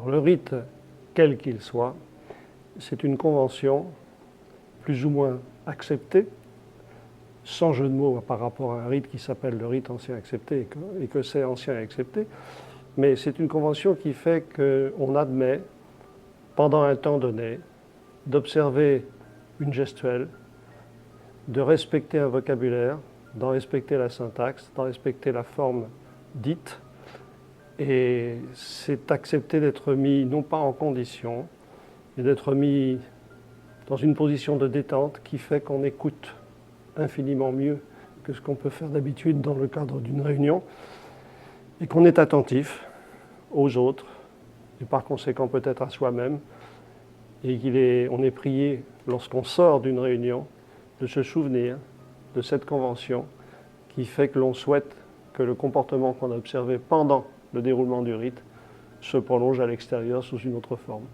Alors, le rite, quel qu'il soit, c'est une convention plus ou moins acceptée, sans jeu de mots par rapport à un rite qui s'appelle le rite ancien accepté et que c'est ancien accepté, mais c'est une convention qui fait qu'on admet, pendant un temps donné, d'observer une gestuelle, de respecter un vocabulaire, d'en respecter la syntaxe, d'en respecter la forme dite, et c'est accepter d'être mis non pas en condition, mais d'être mis dans une position de détente qui fait qu'on écoute infiniment mieux que ce qu'on peut faire d'habitude dans le cadre d'une réunion, et qu'on est attentif aux autres, et par conséquent peut-être à soi-même, et on est prié, lorsqu'on sort d'une réunion, de se souvenir de cette convention qui fait que l'on souhaite que le comportement qu'on a observé pendant le déroulement du rite se prolonge à l'extérieur sous une autre forme.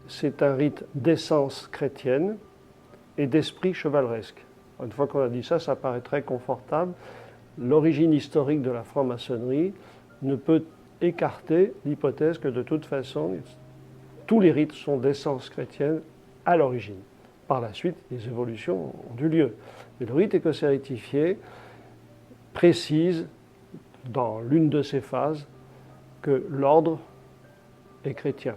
C'est un rite d'essence chrétienne et d'esprit chevaleresque. Une fois qu'on a dit ça, ça paraît très confortable. L'origine historique de la franc-maçonnerie ne peut écarter l'hypothèse que de toute façon, tous les rites sont d'essence chrétienne à l'origine. Par la suite, les évolutions ont eu lieu. Mais le rite écossais rectifié précise, dans l'une de ses phases, que l'ordre est chrétien.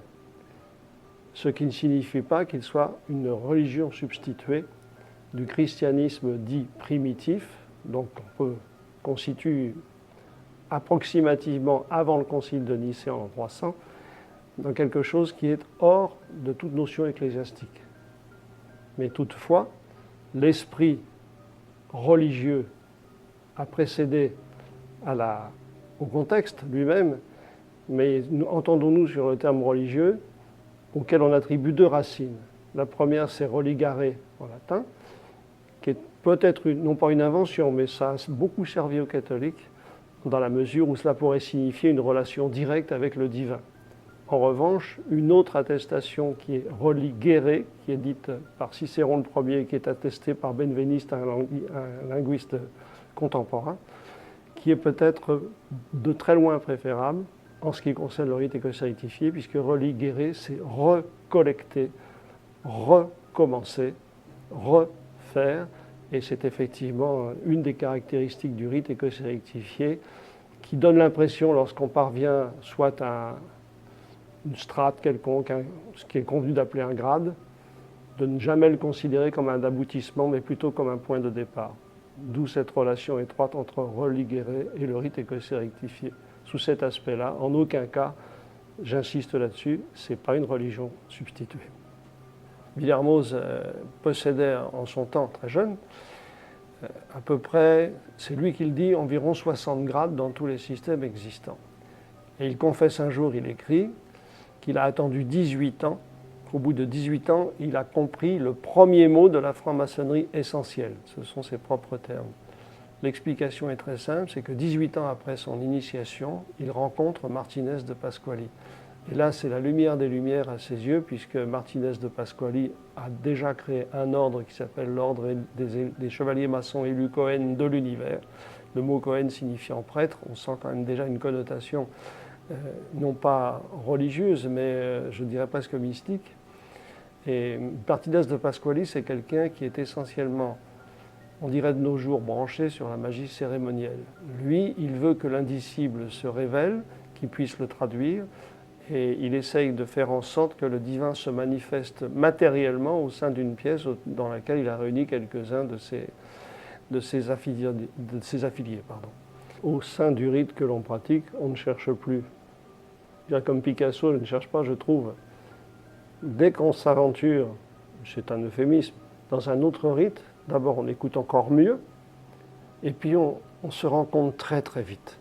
Ce qui ne signifie pas qu'il soit une religion substituée du christianisme dit primitif, donc on constitue approximativement avant le concile de Nicée en 300, dans quelque chose qui est hors de toute notion ecclésiastique. Mais toutefois, l'esprit religieux a précédé au contexte lui-même, mais entendons-nous sur le terme religieux, auquel on attribue deux racines. La première, c'est religare en latin, qui est peut-être non pas une invention, mais ça a beaucoup servi aux catholiques, dans la mesure où cela pourrait signifier une relation directe avec le divin. En revanche, une autre attestation qui est religere, qui est dite par Cicéron le Premier, qui est attestée par Benveniste, un linguiste contemporain, qui est peut-être de très loin préférable en ce qui concerne le rite écossais rectifié, puisque religere, c'est recollecter, recommencer, refaire, et c'est effectivement une des caractéristiques du rite écossais rectifié qui donne l'impression, lorsqu'on parvient soit à une strate quelconque, ce qui est convenu d'appeler un grade, de ne jamais le considérer comme un aboutissement, mais plutôt comme un point de départ. D'où cette relation étroite entre religere et le rite écossais rectifié. Sous cet aspect-là, en aucun cas, j'insiste là-dessus, ce n'est pas une religion substituée. Villermoz possédait en son temps, très jeune, à peu près, c'est lui qui le dit, environ 60 grades dans tous les systèmes existants. Et il confesse un jour, il écrit, qu'il a attendu 18 ans. Au bout de 18 ans, il a compris le premier mot de la franc-maçonnerie essentielle. Ce sont ses propres termes. L'explication est très simple, c'est que 18 ans après son initiation, il rencontre Martinez de Pasquali. Et là, c'est la lumière des lumières à ses yeux, puisque Martinez de Pasquali a déjà créé un ordre qui s'appelle l'ordre des chevaliers maçons élus Cohen de l'univers. Le mot Cohen signifiant prêtre, on sent quand même déjà une connotation non pas religieuse, mais je dirais presque mystique. Et Martinez de Pasquali, c'est quelqu'un qui est essentiellement, on dirait de nos jours, branché sur la magie cérémonielle. Lui, il veut que l'indicible se révèle, qu'il puisse le traduire, et il essaye de faire en sorte que le divin se manifeste matériellement au sein d'une pièce dans laquelle il a réuni quelques-uns de ses affiliés. Au sein du rite que l'on pratique, on ne cherche plus. Comme Picasso ne cherche pas, je trouve. Dès qu'on s'aventure, c'est un euphémisme, dans un autre rite, d'abord on écoute encore mieux, et puis on se rend compte très très vite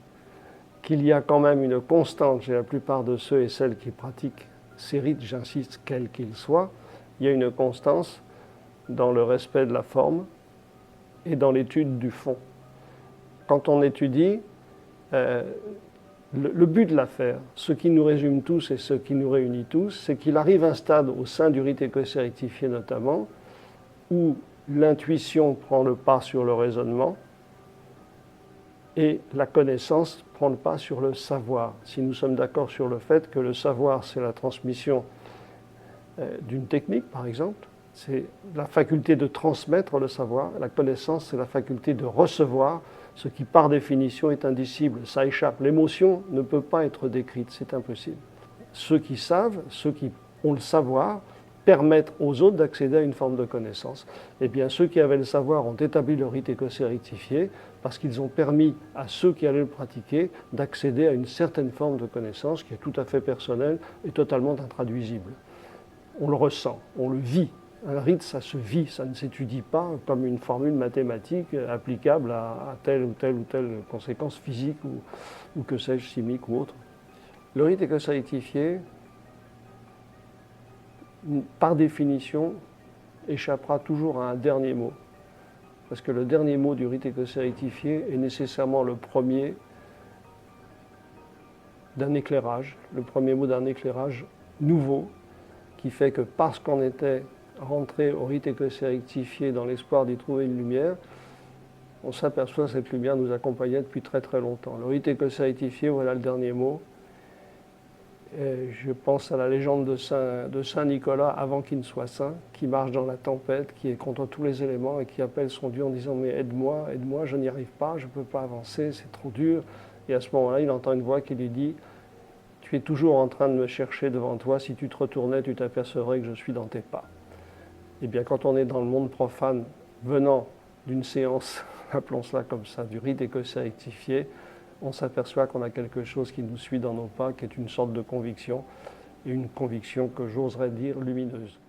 qu'il y a quand même une constante chez la plupart de ceux et celles qui pratiquent ces rites, j'insiste, quels qu'ils soient, il y a une constance dans le respect de la forme et dans l'étude du fond. Quand on étudie, le but de l'affaire, ce qui nous résume tous et ce qui nous réunit tous, c'est qu'il arrive un stade au sein du rite écossais rectifié notamment, où l'intuition prend le pas sur le raisonnement, et la connaissance prend le pas sur le savoir. Si nous sommes d'accord sur le fait que le savoir, c'est la transmission d'une technique, par exemple, c'est la faculté de transmettre le savoir, la connaissance, c'est la faculté de recevoir, ce qui par définition est indicible, ça échappe. L'émotion ne peut pas être décrite, c'est impossible. Ceux qui savent, ceux qui ont le savoir, permettent aux autres d'accéder à une forme de connaissance. Eh bien, ceux qui avaient le savoir ont établi le rite écossais rectifié parce qu'ils ont permis à ceux qui allaient le pratiquer d'accéder à une certaine forme de connaissance qui est tout à fait personnelle et totalement intraduisible. On le ressent, on le vit. Un rite, ça se vit, ça ne s'étudie pas comme une formule mathématique applicable à telle ou telle conséquence physique ou que sais-je, chimique ou autre. Le rite écossais rectifié, par définition, échappera toujours à un dernier mot. Parce que le dernier mot du rite écossais rectifié est nécessairement le premier d'un éclairage, le premier mot d'un éclairage nouveau, qui fait que parce qu'on était rentré au rite écossais rectifié dans l'espoir d'y trouver une lumière, on s'aperçoit que cette lumière nous accompagnait depuis très très longtemps. Le rite écossais rectifié, voilà le dernier mot. Et je pense à la légende de Saint Nicolas, avant qu'il ne soit saint, qui marche dans la tempête, qui est contre tous les éléments et qui appelle son Dieu en disant « Mais aide-moi, aide-moi, je n'y arrive pas, je ne peux pas avancer, c'est trop dur ». Et à ce moment-là, il entend une voix qui lui dit « Tu es toujours en train de me chercher devant toi, si tu te retournais, tu t'apercevrais que je suis dans tes pas ». Eh bien, quand on est dans le monde profane, venant d'une séance, appelons cela comme ça, du rite écossais rectifié, on s'aperçoit qu'on a quelque chose qui nous suit dans nos pas, qui est une sorte de conviction, et une conviction que j'oserais dire lumineuse.